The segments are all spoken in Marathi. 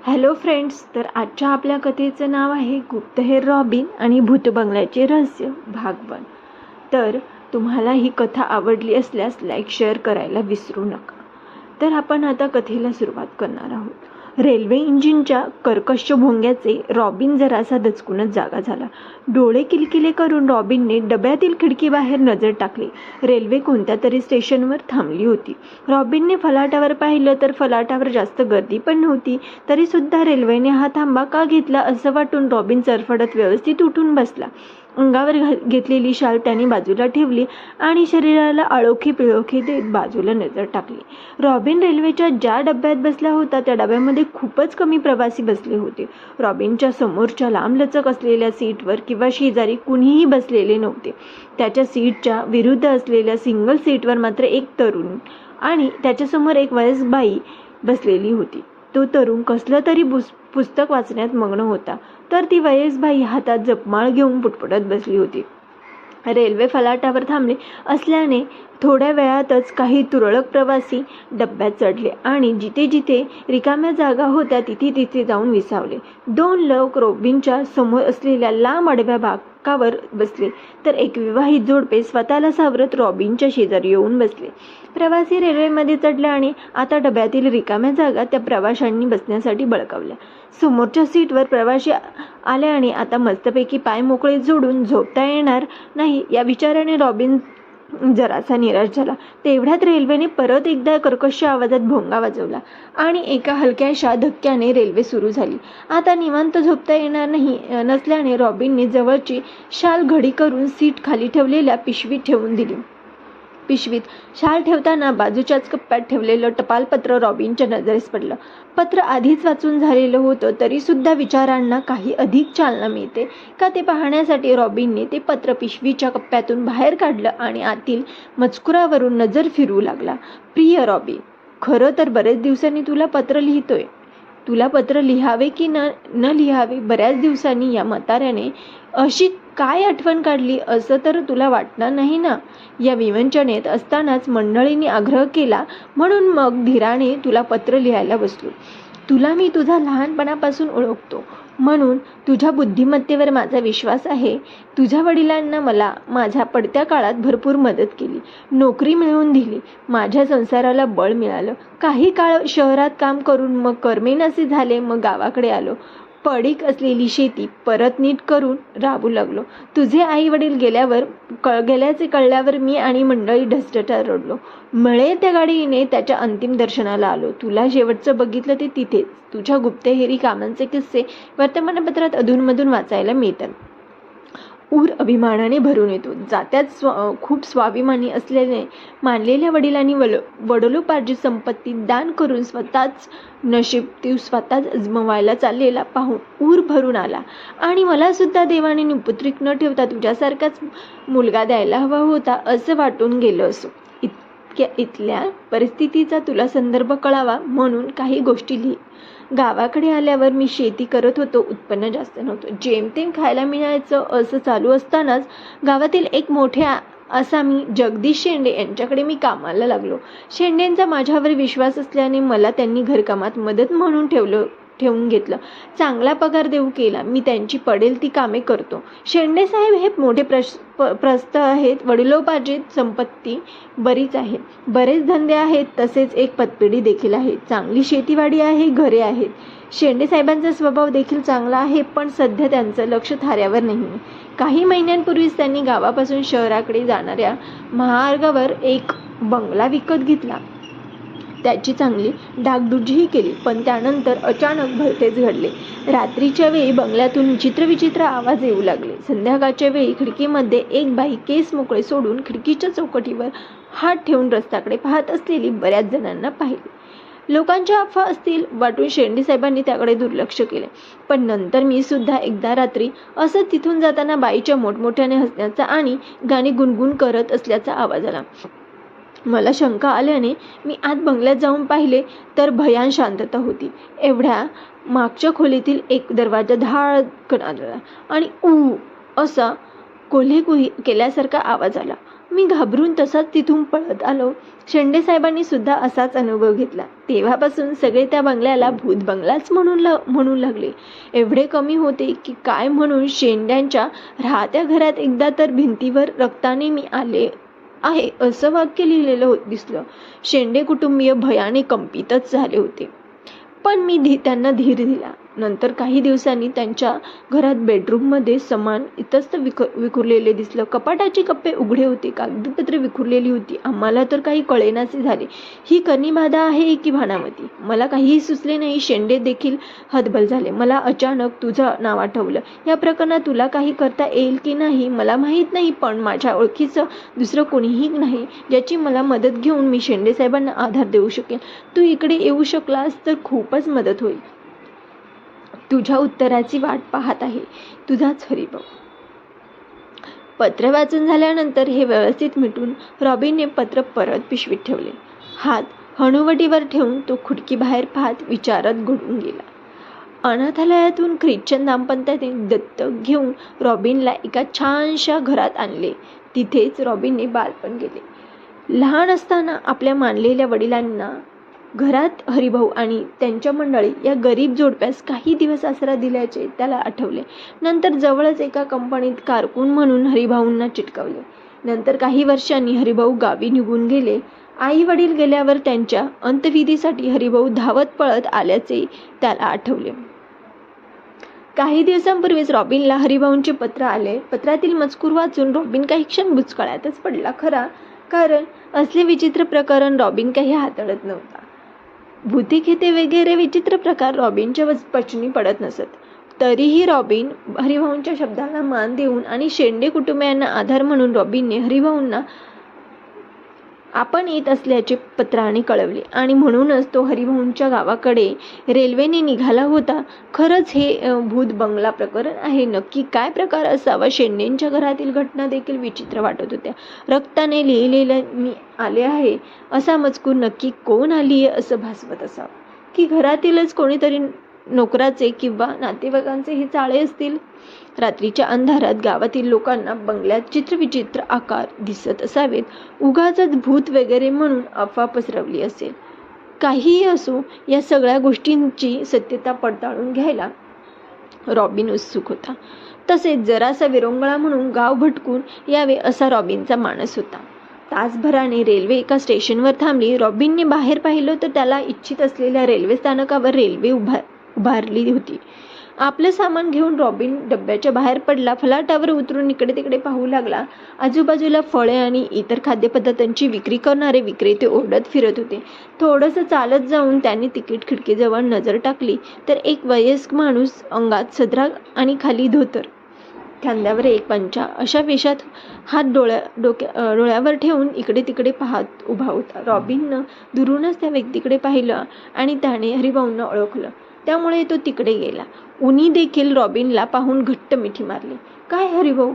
हॅलो फ्रेंड्स, तर आजच्या आपल्या कथेचं नाव आहे गुप्तहेर रॉबिन आणि भूतबंगल्याचे रहस्य भाग 1. तर तुम्हाला ही कथा आवडली असल्यास लाईक शेअर करायला विसरू नका. तर आपण आता कथेला सुरुवात करणार आहोत. रेल्वे इंजिनच्या कर्कश भोंग्याचे रॉबिन जरासा दचकूनच जागा झाला. डोळे किलकिले करून रॉबिनने डब्यातील खिडकीबाहेर नजर टाकली. रेल्वे कोणत्या तरी स्टेशनवर थांबली होती. रॉबिनने फलाटावर पाहिलं तर फलाटावर जास्त गर्दी पण नव्हती. तरीसुद्धा रेल्वेने हा थांबा का घेतला असं वाटून रॉबिन चरफडत व्यवस्थित उठून बसला. अंगावर घेतलेली शाल त्याने बाजूला ठेवली आणि शरीराला आळोखी पिळोखी देत बाजूला नजर टाकली. रॉबिन रेल्वेच्या ज्या डब्यात बसला होता त्या डब्यामध्ये खूपच कमी प्रवासी बसले होते. रॉबिनच्या समोरच्या लांबलचक असलेल्या सीटवर किंवा शेजारी कुणीही बसलेले नव्हते. त्याच्या सीटच्या विरुद्ध असलेल्या सिंगल सीटवर मात्र एक तरुण आणि त्याच्यासमोर एक वयस्क बाई बसलेली होती. तो तरुण कसलं तरी पुस्तक वाचण्यात मग्न होता, तर ती वयस्क बाई हातात जपमाळ घेऊन पुटपुटत बसली होती. रेल्वे फलाटावर थांबले असल्याने थोड्या वेळातच काही तुरळक प्रवासी डब्यात चढले आणि जिथे जिथे रिकाम्या जागा होत्या तिथे तिथे जाऊन विसावले. 2 लोक रॉबिनच्या समोर असलेल्या लांब आडव्या बाकावर बसले, तर एक विवाहित जोडपे स्वतःला सावरत रॉबिनच्या शेजारी येऊन बसले. प्रवासी रेल्वेमध्ये चढले आणि आता डब्यातील रिकाम्या जागा त्या प्रवाशांनी बसण्यासाठी बळकावल्या. समोरच्या सीटवर प्रवासी आले आणि आता मस्तपैकी पाय मोकळे जोडून झोपता येणार नाही या विचाराने रॉबिन जरासा निराश झाला. तेवढ्यात रेल्वेने परत एकदा कर्कश आवाजात भोंगा वाजवला आणि एका हलक्याशा धक्क्याने रेल्वे सुरू झाली. आता निवांत झोपता येणार नसल्याने रॉबिनने जवळची शाल घडी करून सीट खाली ठेवलेल्या पिशवीत ठेवून दिली. पिशवीत शाल ठेवताना बाजूच्याच कप्प्यात ठेवलेलं टपालपत्र रॉबिनच्या नजरेस पडलं. पत्र आधीच वाचून झालेलं होतं, तरी सुद्धा विचारांना काही अधिक चालना मिळते का ते पाहण्यासाठी रॉबिनने ते पत्र पिशवीच्या कप्प्यातून बाहेर काढलं आणि आतील मजकुरावरून नजर फिरवू लागला. प्रिय रॉबिन, खरं तर बरेच दिवसांनी तुला पत्र लिहितोय. तुला पत्र लिहावे की न लिहावे, बऱ्याच दिवसांनी या म्हाताऱ्याने अशी काय आठवण काढली असं तर तुला वाटणार नाही ना. या विवंचनेत असतानाच मंडळींनी आग्रह केला म्हणून मग धीराने तुला पत्र लिहायला बसलो. तुला मी तुझा लहानपणापासून ओळखतो म्हणून तुझ्या बुद्धिमत्तेवर माझा विश्वास आहे. तुझ्या वडिलांना मला माझ्या पडत्या काळात भरपूर मदत केली, नोकरी मिळवून दिली, माझ्या संसाराला बळ मिळालं. काही काळ शहरात काम करून मग करमेनासे झाले, मग गावाकडे आलो. पडीक असलेली शेती परत नीट करून राबू लागलो. तुझे आई वडील गेल्याचे कळल्यावर मी आणि मंडळी ढसढसा रडलो. मिळे त्या गाडीने त्याच्या अंतिम दर्शनाला आलो. तुला शेवटचं बघितलं ते तिथेच. तुझ्या गुप्तहेरी कामांचे किस्से वर्तमानपत्रात अधूनमधून वाचायला मिळतात. ऊर अभिमानाने भरून येतो. जात्यात खूप स्वाभिमानी असल्याने मानलेल्या वडिलांनी वडिलोपार्जित संपत्ती दान करून स्वतःच नशीब ती स्वतःच अजमावायला चाललेला पाहून ऊर भरून आला आणि मला सुद्धा देवाने निपुत्रिक न ठेवता तुझ्यासारखाच मुलगा द्यायला हवा होता असं वाटून गेलं असो. इथल्या परिस्थितीचा तुला संदर्भ कळावा म्हणून काही गोष्टी लिहि. गावाकडे आल्यावर मी शेती करत होतो. उत्पन्न जास्त नव्हतं, जेमतेम खायला मिळायचं. असं चालू असतानाच गावातील एक मोठे आसामी जगदीश शेंडे यांच्याकडे मी कामाला लागलो. शेंडेंचा माझ्यावर विश्वास असल्याने मला त्यांनी घरकामात मदत म्हणून ठेवून घेतलं. चांगला पगार देऊ केला. मी त्यांची पडेल ती कामे करतो. शेंडे साहेब हे मोठे प्रस्थ आहेत. वडिलोपार्जित संपत्ती बरीच आहे, बरेच धंदे आहेत, तसेच एक पतपेढी देखील आहे. चांगली शेतीवाडी आहे, घरे आहेत. शेंडे साहेबांचा स्वभाव देखील चांगला आहे, पण सध्या त्यांचं लक्ष थाऱ्यावर नाही. काही महिन्यांपूर्वीच त्यांनी गावापासून शहराकडे जाणाऱ्या महामार्गावर एक बंगला विकत घेतला. त्याची चांगली डागडुजीही केली, पण त्यानंतर अचानक भलतेच घडले. रात्रीच्या वेळी बंगल्यातून विचित्र आवाज येऊ लागले. संध्याकाळच्या वेळी खिडकीमध्ये एक बाई केस मोकळे सोडून खिडकीच्या चौकटीवर हात ठेवून रस्त्याकडे पाहत असलेली बऱ्याच जणांना पाहिले. लोकांच्या अफवा असतील वाटून शेंडे साहेबांनी त्याकडे दुर्लक्ष केले. पण नंतर मी सुद्धा एकदा रात्री असं तिथून जाताना बाईच्या मोठमोठ्याने हसण्याचा आणि गाणी गुणगुण करत असल्याचा आवाज आला. मला शंका आल्याने मी आत बंगल्यात जाऊन पाहिले तर भयान शांतता होती. एवढ्या मागच्या खोलीतील एक दरवाजा धाडकन आला आणि असा कोल्हेकुही केल्यासारखा आवाज आला. मी घाबरून तसाच तिथून पळत आलो. शेंडे साहेबांनी सुद्धा असाच अनुभव घेतला. तेव्हापासून सगळे त्या बंगल्याला भूत बंगलाच म्हणू लागले. एवढे कमी होते की काय म्हणून शेंड्यांच्या राहत्या घरात एकदा तर भिंतीवर रक्ताने मी आले आहे असं वाक्य लिहिलेलं दिसलं. शेंडे कुटुंबीय भयाने कंपितच झाले होते. पण मी त्यांना धीर दिला. नंतर काही दिवसांनी त्यांच्या घरात बेडरूममध्ये सामान इतस्त विखुरलेले दिसलं. कपाटाची कप्पे उघडे होते, कागदपत्रे विखुरलेली होती. आम्हाला तर काही कळेनासे झाले. ही कनिबाधा आहे की भानामती? मला काहीही सुचले नाही. शेंडे देखील हतबल झाले. मला अचानक तुझं नाव आठवलं. या प्रकरणात तुला काही करता येईल की नाही मला माहीत नाही, पण माझ्या ओळखीचं दुसरं कोणीही नाही ज्याची मला मदत घेऊन मी शेंडे साहेबांना आधार देऊ शकेन. तू इकडे येऊ शकलास तर खूपच मदत होईल. तुझ्या उत्तराची वाट पाहत आहे. तुझाच हरिभाऊ. पत्र वाचून झाल्यानंतर हे व्यवस्थित मिटून रॉबिनने पत्र परत पिशवीत ठेवले. हात हनुवटीवर ठेवून तो खिडकी बाहेर पाहत विचारात गढून गेला. अनाथालयातून ख्रिश्चन दाम्पत्याने दत्तक घेऊन रॉबिनला एका छानशा घरात आणले. तिथेच रॉबिनने बालपण गेले. लहान असताना आपल्या मानलेल्या वडिलांना घरात हरिभाऊ आणि त्यांच्या मंडळी या गरीब जोडप्यास काही दिवस आसरा दिल्याचे त्याला आठवले. नंतर जवळच एका कंपनीत कारकून म्हणून हरिभाऊंना चिटकवले. नंतर काही वर्षांनी हरिभाऊ गावी निघून गेले. आई वडील गेल्यावर त्यांच्या अंत्यविधीसाठी हरिभाऊ धावत पळत आल्याचे त्याला आठवले. काही दिवसांपूर्वीच रॉबिनला हरिभाऊंचे पत्र आले. पत्रातील मजकूर वाचून रॉबिन काही क्षण बुचकळ्यातच पडला खरा, कारण असले विचित्र प्रकरण रॉबिन काही हाताळत नव्हता. भूतिखेते वगैरे विचित्र प्रकार रॉबिनच्या पचनी पडत नसत. तरीही रॉबिन हरिभाऊंच्या शब्दाला मान देऊन आणि शेंडे कुटुंबियांना आधार म्हणून रॉबिनने हरिभाऊंना आपण येत असल्याचे पत्राने कळवले आणि म्हणूनच तो हरिभाऊंच्या गावाकडे रेल्वेने निघाला होता. खरंच हे भूत बंगला प्रकरण आहे. नक्की काय प्रकार असावा? शेंडेंच्या घरातील घटना देखील विचित्र वाटत होत्या. रक्ताने लिहिलेलं मी आले आहे असा मजकूर नक्की कोण आली असं भासवत असावं, की घरातीलच कोणीतरी नोकराचे किंवा नातेवाईकांचे हे चाळे असतील. रात्रीच्या अंधारात गावातील लोकांना बंगल्यात चित्रविचित्र आकार दिसत असावेत. उगाचच भूत वगैरे म्हणून अफवा पसरवली असेल. काहीही असो, या सगळ्या गोष्टींची सत्यता पडताळून घ्यायला रॉबिन उत्सुक होता. तसेच जरासा विरंगुळा म्हणून गाव भटकून यावे असा रॉबिनचा मानस होता. तासभराने रेल्वे एका स्टेशनवर थांबली. रॉबिनने बाहेर पाहिलं तर त्याला इच्छित असलेल्या रेल्वे स्थानकावर रेल्वे उभारली होती. आपलं सामान घेऊन रॉबिन डब्याच्या बाहेर पडला. फलाटावर उतरून इकडे तिकडे पाहू लागला. आजूबाजूला फळे आणि इतर खाद्यपदार्थांची विक्री करणारे विक्रेते ओरडत फिरत होते. थोडंसं चालत जाऊन त्याने तिकीट खिडकीजवळ नजर टाकली तर एक वयस्क माणूस अंगात सदरा आणि खाली धोतर, खांद्यावर एक पंचा अशा वेशात हात डोळ्यावर ठेवून इकडे तिकडे पाहत उभा होता. रॉबिननं दुरूनच त्या व्यक्तीकडे पाहिलं आणि त्याने हरिभाऊंना ओळखलं. त्यामुळे तो तिकडे गेला. उनी देखील रॉबिनला पाहून घट्ट मिठी मारली. काय हरिभाऊ,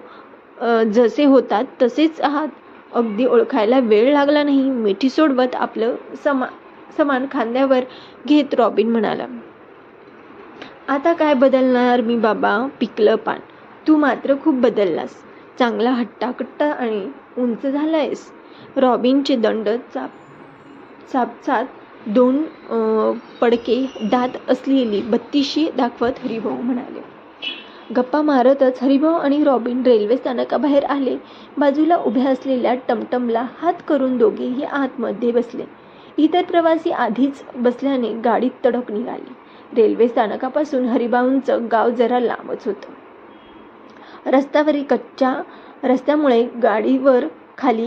जसे होतात तसेच आहात. अगदी ओळखायला वेळ लागला नाही. मिठी सोडवत आपलं समान खांद्यावर घेत रॉबिन म्हणाला, आता काय बदलणार मी बाबा, पिकलं पान. तू मात्र खूप बदललास. चांगला हट्टाकट्टा आणि उंच झालायस. रॉबिनचे दंड चापचात 2 पडके दात असलेली बत्तीशी दाखवत हरिभाऊ म्हणाले. गप्पा मारतच हरिभाऊ आणि रॉबिन रेल्वे स्थानकाबाहेर आले. बाजूला उभ्या असलेल्या टमटमला हात करून दोघेही आतमध्ये बसले. इतर प्रवासी आधीच बसल्याने गाडीत तडक निघाली. रेल्वे स्थानकापासून हरिभाऊंचं गाव जरा लांबच होतं. रस्त्यावरील कच्च्या रस्त्यामुळे गाडीवर खाली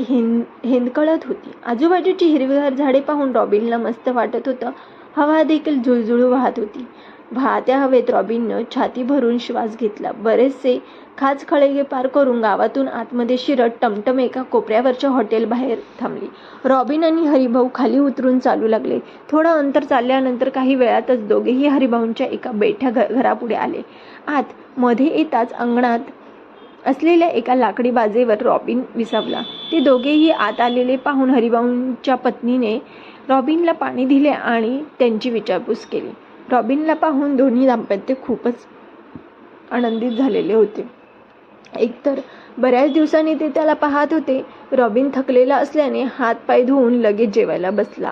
हेंदकळत होती. आजूबाजूची हिरवीगार झाडे पाहून रॉबिनला मस्त वाटत होतं. हवा देखील झुळझुळू वाहत होती. वाहत्या हवेत रॉबिननं छाती भरून श्वास घेतला. बरेचसे खाचखळगे पार करून गावातून आतमध्ये शिरत टमटम एका कोपऱ्यावरच्या हॉटेल बाहेर थांबली. रॉबिन आणि हरिभाऊ खाली उतरून चालू लागले. थोडं अंतर चालल्यानंतर काही वेळातच दोघेही हरिभाऊंच्या एका बैठ्या घरापुढे आले. आत मध्ये येताच अंगणात असलेल्या एका लाकडी बाजेवर रॉबिन विसावला. ते दोघेही आत आलेले पाहून हरिभाऊंच्या पत्नीने रॉबिनला पाणी दिले आणि त्यांची विचारपूस केली. रॉबिनला पाहून दोन्ही दाम्पत्य खूपच आनंदित झालेले होते. एकतर बऱ्याच दिवसांनी ते त्याला पाहत होते. रॉबिन थकलेला असल्याने हात पाय धुवून लगेच जेवायला बसला.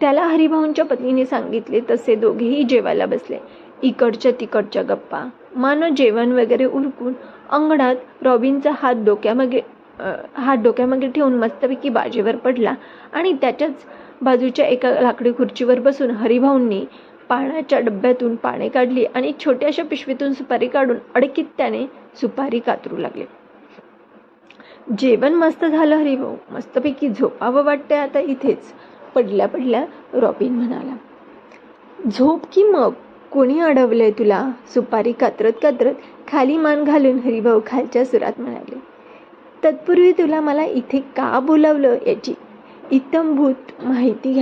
त्याला हरिभाऊंच्या पत्नीने सांगितले तसे दोघेही जेवायला बसले. इकडच्या तिकडच्या गप्पा मानो जेवण वगैरे उरकून अंगणात रॉबिनचा हात डोक्यामागे ठेवून मस्तपैकी बाजेवर पडला आणि त्याच्याच बाजूच्या एका लाकडी खुर्चीवर बसून हरिभाऊंनी पाण्याच्या डब्यातून पाने काढली आणि छोट्याशा पिशवीतून सुपारी काढून अडकीत त्याने सुपारी कातरू लागले. जेवण मस्त झालं हरिभाऊ, मस्तपैकी झोपावं वाटतंय आता इथेच. पडल्या पडल्या रॉबिन म्हणाला. झोप की मग, कोणी अडवलंय तुला? सुपारी कात्रत कात्रत खाली मान घालून हरिभाऊ खालच्या सुरात म्हणाले. तत्पूर्वी तुला मला इथे का बोलावलं याची इत्थंभूत माहिती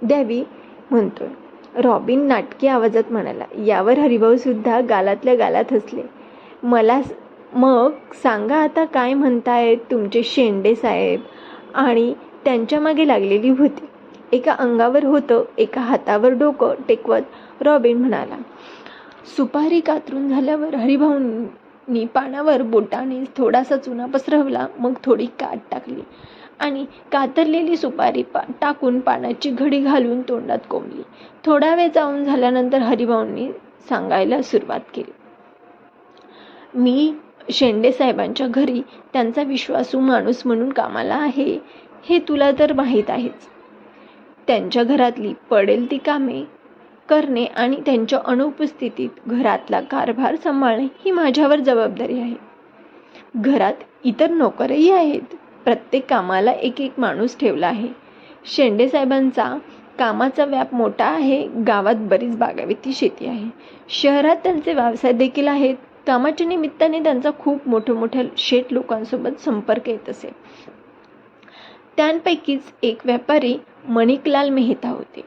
द्यावी म्हणतोय, रॉबिन नाटकी आवाजात म्हणाला. यावर हरिभाऊ सुद्धा गालातल्या गालात हसले. मला मग सांगा आता काय म्हणतायत तुमचे शेंडे साहेब? आणि त्यांच्या मागे लागलेली होती. एका अंगावर होतं, एका हातावर डोकं टेकवत रॉबिन म्हणाला. सुपारी कातरून झाल्यावर हरिभाऊंनी पानावर बोटाने थोडासा चुना पसरवला, मग थोडी काट टाकली आणि कातरलेली सुपारी टाकून पानाची घडी घालून तोंडात कोंबली. थोडा वेळ जाऊन झाल्यानंतर हरिभाऊंनी सांगायला सुरुवात केली. मी शेंडे साहेबांच्या घरी त्यांचा विश्वासू माणूस म्हणून कामाला आहे, हे तुला तर माहीत आहेच. त्यांच्या घरातली पडेल ती कामे करणे आणि त्यांच्या अनुपस्थितीत घरातला कारभार सांभाळणे ही माझ्यावर जबाबदारी आहे. घरात इतर नोकरही आहेत. प्रत्येक कामाला एक एक माणूस ठेवला आहे. शेंडे साहेबांचा कामाचा व्याप मोठा आहे. गावात बरीच बागायती शेती आहे. शहरात त्यांचे व्यवसाय देखील आहेत. कामाच्या निमित्ताने त्यांचा खूप मोठ्या शेठ लोकांसोबत संपर्क येत असे. त्यांपैकीच एक व्यापारी मणिकलाल मेहता होते.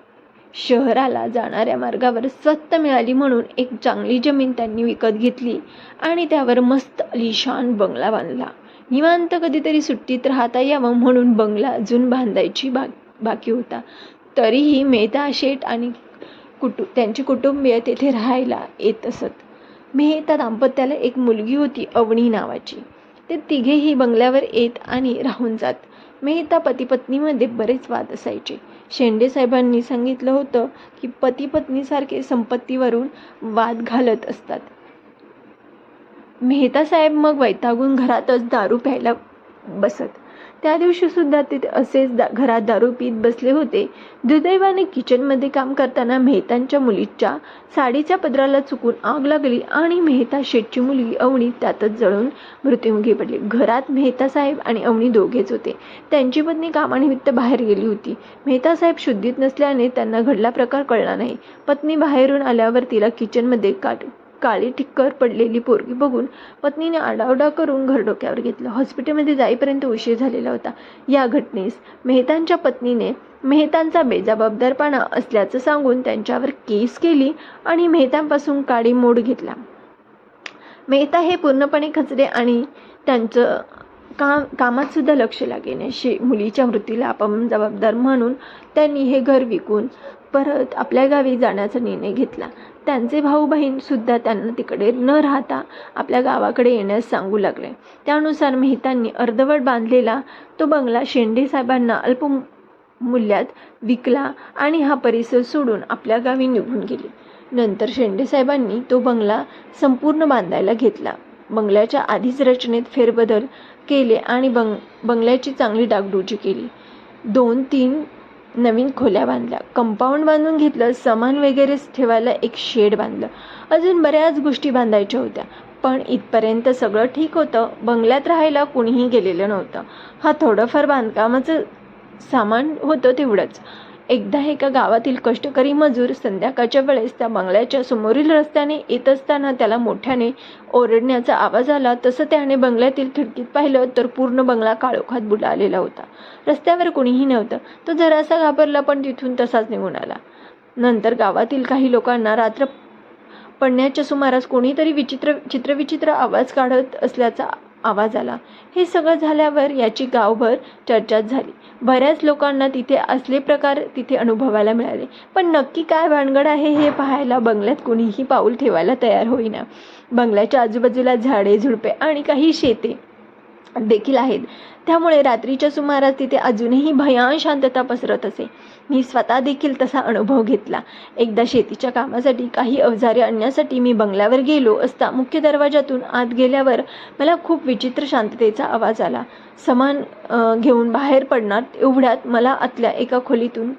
शहराला जाणाऱ्या मार्गावर स्वस्त मिळाली म्हणून एक चांगली जमीन त्यांनी विकत घेतली आणि त्यावर मस्त आलिशान बंगला बांधला. निवांत कधीतरी सुट्टीत राहता यावं म्हणून बंगला अजून बांधायची बाकी होता. तरीही मेहता शेठ आणि त्यांची कुटुंबीय तेथे राहायला येत असत. मेहता दाम्पत्याला एक मुलगी होती, अवनी नावाची. ते तिघेही बंगल्यावर येत आणि राहून जात. मेहता पती पत्नीमध्ये बरेच वाद असायचे. शेंडे साहेबांनी सांगितलं होतं की पती पत्नीसारखे संपत्तीवरून वाद घालत असतात. मेहता साहेब मग वैतागून घरातच दारू प्यायला बसत. त्या दिवशी सुद्धा ते असेच घरात दारू पीत बसले होते. दुर्दैवाने किचनमध्ये काम करताना मेहतांच्या मुलीच्या साडीच्या पदराला चुकून आग लागली आणि मेहता शेठची मुलगी अवनी त्यातच जळून मृत्युमुखी पडली. घरात मेहता साहेब आणि अवनी दोघेच होते. त्यांची पत्नी कामानिमित्त बाहेर गेली होती. मेहता साहेब शुद्धीत नसल्याने त्यांना घडला प्रकार कळला नाही. पत्नी बाहेरून आल्यावर तिला किचनमध्ये काळी ठिक्कर पडलेली पोरगी बघून पत्नीने आडावडा करून घर डोक्यावर घेतलं. हॉस्पिटलमध्ये जाईपर्यंत उशीर झालेला होता. या घटनेस मेहतांच्या पत्नीने मेहतांचा बेजबाबदारपणा असल्याचं सांगून त्यांच्यावर केस केली आणि मेहतांपासून काडी मोड घेतला. मेहता हे पूर्णपणे खचले आणि त्यांचं कामात सुद्धा लक्ष लागेनाशी मुलीच्या मृत्यूला आपण जबाबदार म्हणून त्यांनी हे घर विकून परत आपल्या गावी जाण्याचा निर्णय घेतला. त्यांचे भाऊ बहीण सुद्धा त्यांना तिकडे न राहता आपल्या गावाकडे येण्यास सांगू लागले. त्यानुसार मेहतांनी अर्धवट बांधलेला तो बंगला शेंडे साहेबांना अल्प मूल्यात विकला आणि हा परिसर सोडून आपल्या गावी निघून गेले. नंतर शेंडे साहेबांनी तो बंगला संपूर्ण बांधायला घेतला. बंगल्याच्या आधीच रचनेत फेरबदल केले आणि बंगल्याची चांगली डागडुजी केली. 2-3 नवीन खोल्या बांधल्या. कंपाऊंड बांधून घेतलं. सामान वगैरे ठेवायला एक शेड बांधलं. अजून बऱ्याच गोष्टी बांधायच्या होत्या, पण इथपर्यंत सगळं ठीक होतं. बंगल्यात राहायला कोणीही गेलेलं नव्हतं. हा थोडंफार बांधकामाचं सामान होतं तेवढंच. एकदा एका गावातील कष्टकरी मजूर संध्याकाळच्या वेळेस त्या बंगल्याच्या समोरील रस्त्याने येत असताना त्याला मोठ्याने ओरडण्याचा आवाज आला. तसं त्याने बंगल्यातील खिडकीत पाहिलं तर पूर्ण बंगला काळोखात बुडालेला होता. रस्त्यावर कोणीही नव्हतं. तो जरासा घाबरला, पण तिथून तसाच निघून आला. नंतर गावातील काही लोकांना रात्र पडण्याच्या सुमारास कोणीतरी विचित्र आवाज काढत असल्याचा आवाज आला. हे सगळं झाल्यावर याची गावभर चर्चाच झाली. बऱ्याच लोकांना तिथे असले प्रकार तिथे अनुभवायला मिळाले. पण नक्की काय भानगड आहे हे पाहायला बंगल्यात कोणीही पाऊल ठेवायला तयार होईना. बंगल्याच्या आजूबाजूला झाडे झुडपे आणि काही शेते देखील आहेत. त्यामुळे रात्रीच्या सुमारास तिथे अजूनही भयान शांतता पसरत असे. मी स्वतः देखील तसा अनुभव घेतला. एकदा शेतीच्या कामासाठी काही अवजारे आणण्यासाठी मी बंगल्यावर गेलो असता मुख्य दरवाजातून आत गेल्यावर मला खूप विचित्र शांततेचा आवाज आला. सामान घेऊन बाहेर पडणार एवढ्यात मला आतल्या एका खोलीतून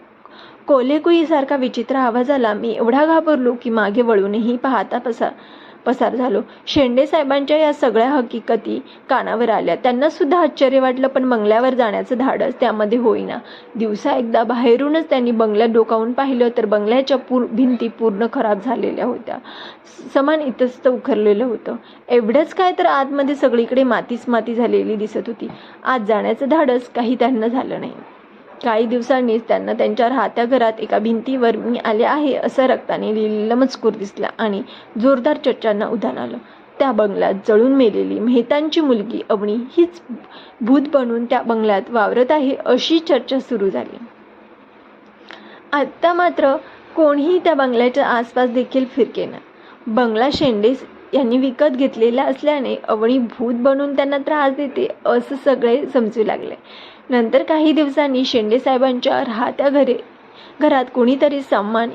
कोलेकुईसारखा विचित्र आवाज आला. मी एवढा घाबरलो की मागे वळूनही पाहता पसार झालो. शेंडे साहेबांच्या या सगळ्या हकीकती कानावर आल्या. त्यांना सुद्धा आश्चर्य वाटलं, पण बंगल्यावर जाण्याचं धाडस त्यामध्ये होईना. दिवसा एकदा बाहेरूनच त्यांनी बंगल्यात डोकावून पाहिलं तर बंगल्याच्या भिंती पूर्ण खराब झालेल्या होत्या. सामान इतस्त उखरलेलं होतं. एवढंच काय तर आतमध्ये सगळीकडे मातीच माती झालेली दिसत होती. आत जाण्याचं धाडस काही त्यांना झालं नाही. काही दिवसांनीच त्यांना त्यांच्या राहत्या घरात एका भिंतीवर मी आले आहे असं रक्ताने लिहिलेला मजकूर दिसला आणि जोरदार चर्चांना उधाण आलं. त्या बंगल्यात जळून मेलेली मेहतांची मुलगी अवनी हीच भूत बनून त्या बंगल्यात वावरत आहे अशी चर्चा सुरू झाली. आता मात्र कोणीही त्या बंगल्याच्या आसपास देखील फिरकेना. बंगला शेंडे यांनी विकत घेतलेला असल्याने अवनी भूत बनून त्यांना त्रास देते असं सगळे समजू लागले. नंतर काही दिवसांनी शेंडे साहेबांच्या राहत्या घरात कोणीतरी सामान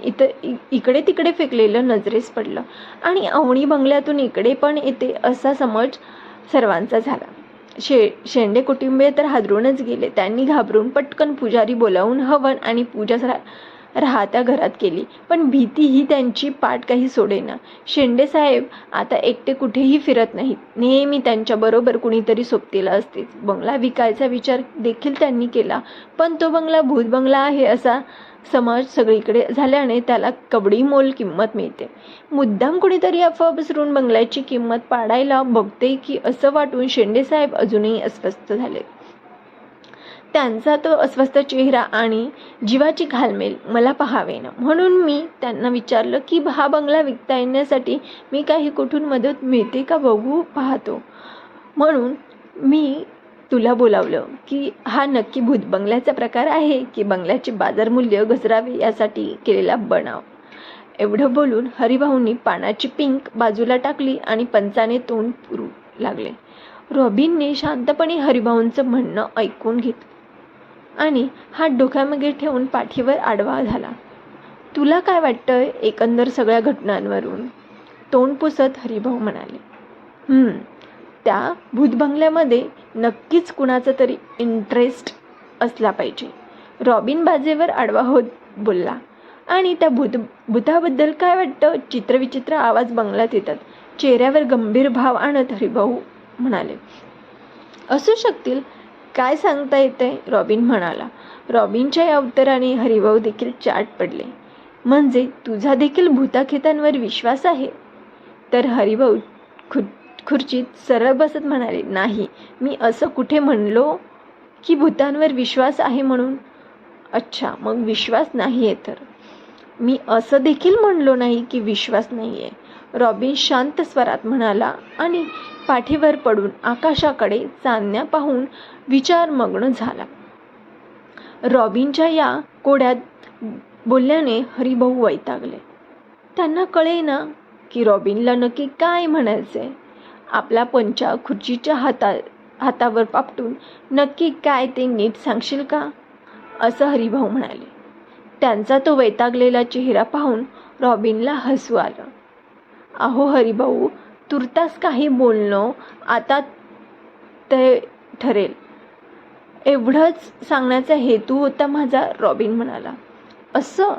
इकडे तिकडे फेकलेलं नजरेस पडलं आणि अवनी बंगल्यातून इकडे पण येते असा समज सर्वांचा झाला. शेंडे कुटुंबीय तर हादरूनच गेले. त्यांनी घाबरून पटकन पुजारी बोलावून हवन आणि पूजा राहत्या घरात केली. पण भीती ही त्यांची पाठ काही सोडेना. शेंडे साहेब आता एकटे कुठेही फिरत नाहीत. नेहमी त्यांच्याबरोबर कुणीतरी सोबतीला असतेच. बंगला विकायचा विचार देखील त्यांनी केला, पण तो बंगला भूत बंगला आहे असा समज सगळीकडे झाल्याने त्याला कवडी मोल किंमत मिळते. मुद्दाम कुणीतरी अफवा पसरून बंगल्याची किंमत पाडायला बघते की असं वाटून शेंडे साहेब अजूनही अस्वस्थ झाले. त्यांचा तो अस्वस्थ चेहरा आणि जीवाची घालमेल मला पाहावेना. म्हणून मी त्यांना विचारलं की हा बंगला विकता येण्यासाठी मी काही कुठून मदत मिळते का बघू पाहतो. म्हणून मी तुला बोलावलं की हा नक्की भूत बंगल्याचा प्रकार आहे की बंगल्याचे बाजारमूल्य घसरावे यासाठी केलेला बनाव. एवढं बोलून हरिभाऊंनी पानाची पिंक बाजूला टाकली आणि पंचाने तोंड पुरू लागले. रॉबिनने शांतपणे हरिभाऊंचं म्हणणं ऐकून घेतलं आणि हात डोक्यामागे ठेवून पाठीवर आडवा झाला. तुला काय वाटतं एकंदर सगळ्या घटनांवरून? तोंड पुसत हरिभाऊ म्हणाले. त्या भूत बंगल्यामध्ये नक्कीच कुणाचा तरी इंटरेस्ट असला पाहिजे. रॉबिन बाजेवर आडवा होत बोलला. आणि त्या भूताबद्दल काय वाटतं? चित्रविचित्र आवाज बंगल्यात येतात. चेहऱ्यावर गंभीर भाव आणत हरिभाऊ म्हणाले. असू शकतील, काय सांगता येते? रॉबिन म्हणाला. रॉबिनच्या या उत्तराने हरिभाऊ देखील चाट पडले. म्हणजे तुझा देखील भूताखेतांवर विश्वास आहे? तर हरिभाऊ खुर्चीत सरळ बसत म्हणाले. नाही, मी असं कुठे म्हणलो की भूतांवर विश्वास आहे म्हणून? अच्छा, मग विश्वास नाहीये तर? मी असं देखील म्हणलो नाही की विश्वास नाहीये, रॉबिन शांत स्वरात म्हणाला आणि पाठीवर पडून आकाशाकडे चांदण्या पाहून विचारमग्न झाला. रॉबिनच्या या कोड्यात बोलल्याने हरिभाऊ वैतागले. त्यांना कळेना की रॉबिनला नक्की काय म्हणायचंय. आपला पंचा खुर्चीच्या हातावर पापटून नक्की काय ते नीट सांगशील का, असं हरिभाऊ म्हणाले. त्यांचा तो वैतागलेला चेहरा पाहून रॉबिनला हसू आलं. अहो हरिभाऊ, तुर्तास काही बोलणं आता ते ठरेल एवढंच सांगण्याचा हेतू होता माझा, रॉबिन म्हणाला. असं?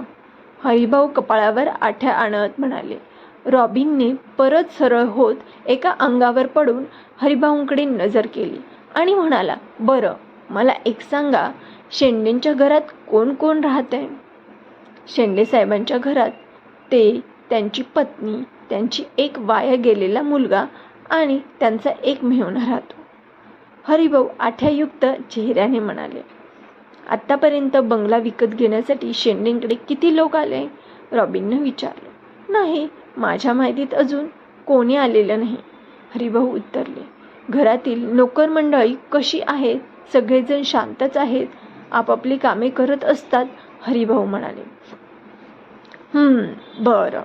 हरिभाऊ कपाळावर आठ्या आणत म्हणाले. रॉबिनने परत सरळ होत एका अंगावर पडून हरिभाऊंकडे नजर केली आणि म्हणाला. बरं, मला एक सांगा, शेंडेंच्या घरात कोण कोण राहते? शेंडे साहेबांच्या घरात ते, त्यांची पत्नी, त्यांची एक वाया गेलेला मुलगा आणि त्यांचा एक मेहुणा राहतो, हरिभाऊ आठ्यायुक्त चेहऱ्याने म्हणाले. आत्तापर्यंत बंगला विकत घेण्यासाठी शेंडेंकडे किती लोक आले? रॉबिनने विचारलं. नाही, माझ्या माहितीत अजून कोणी आलेलं नाही, हरिभाऊ उत्तरले. घरातील नोकर मंडळी कशी आहेत? सगळेजण शांतच आहेत, आपापली कामे करत असतात, हरिभाऊ म्हणाले. बरं,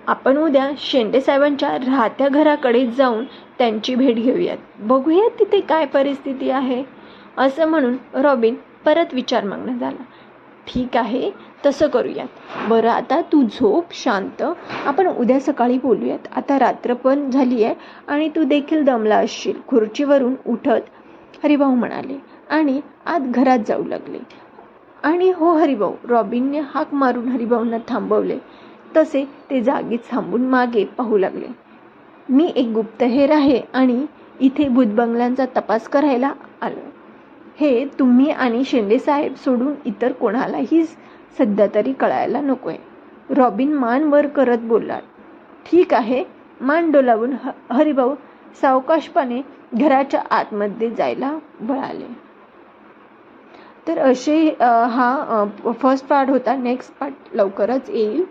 आपण उद्या शेंडे साहेबांच्या राहत्या घराकडे जाऊन त्यांची भेट घेऊयात. बघूयात तिथे काय परिस्थिती आहे. असं म्हणून रॉबिन परत विचारमग्न झाला. ठीक आहे, तसं करूयात. बरं, आता तू झोप शांत, आपण उद्या सकाळी बोलूयात. आता रात्र पण झाली आहे आणि तू देखील दमला असशील. खुर्चीवरून उठत हरिभाऊ म्हणाले आणि आत घरात जाऊ लागले. आणि हो हरिभाऊ, रॉबिनने हाक मारून हरिभाऊंना थांबवले. तसे ते जागीच थांबून मागे पाहू लागले. मी एक गुप्तहेर आहे आणि इथे भूतबंगल्यांचा तपास करायला आलो. हे तुम्ही आणि शेंडे साहेब सोडून इतर कोणालाही सध्या तरी कळायला नकोय. रॉबिन मान वर करत बोलला. ठीक आहे. मान डोलावून हरिभाऊ सावकाशपणे घराच्या आतमध्ये जायला वळाले. तर असे हा फर्स्ट पार्ट होता. नेक्स्ट पार्ट लवकरच येईल.